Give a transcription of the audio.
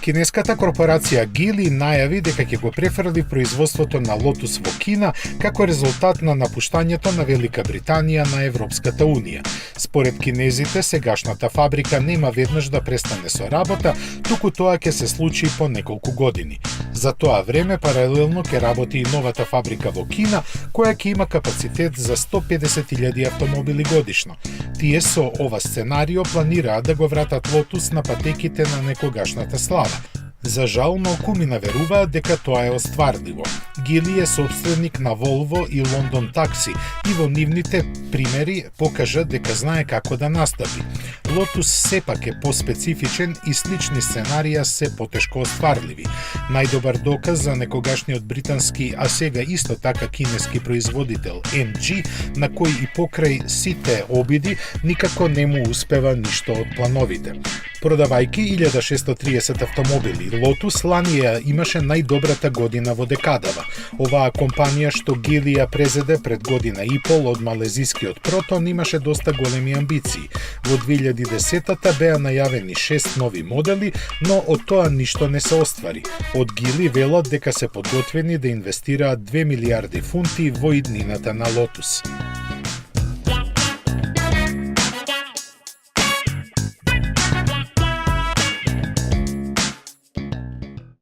Кинеската корпорација Geely најави дека ќе го префрли производството на Lotus во Кина како резултат на напуштањето на Велика Британија на Европската Унија. Според кинезите, сегашната фабрика нема веднаш да престане со работа, туку тоа ќе се случи по неколку години. За тоа време паралелно ќе работи и новата фабрика во Кина, која ќе има капацитет за 150.000 автомобили годишно. Тие со ова сценарио планираат да го вратат Lotus на патеките на некогашната слава. За жал, малкумина веруваат дека тоа е остварливо. Geely е собственик на Volvo и London Taxi и во нивните примери покажа дека знае како да настапи. Lotus сепак е поспецифичен и слични сценарија се потешко остварливи. Најдобар доказ за некогашниот британски, а сега исто така кинески производител MG, на кој и покрај сите обиди никако не му успева ништо од плановите. Продавајќи 1630 автомобили, Lotus лани имаше најдобрата година во декадава. Оваа компанија што Geely ја презеде пред година и пол од малезискиот Proton имаше доста големи амбиции. Во 2010-та беа најавени 6 нови модели, но од тоа ништо не се оствари. Од Geely велат дека се подготвени да инвестираат 2 милиарди фунти во иднината на Lotus.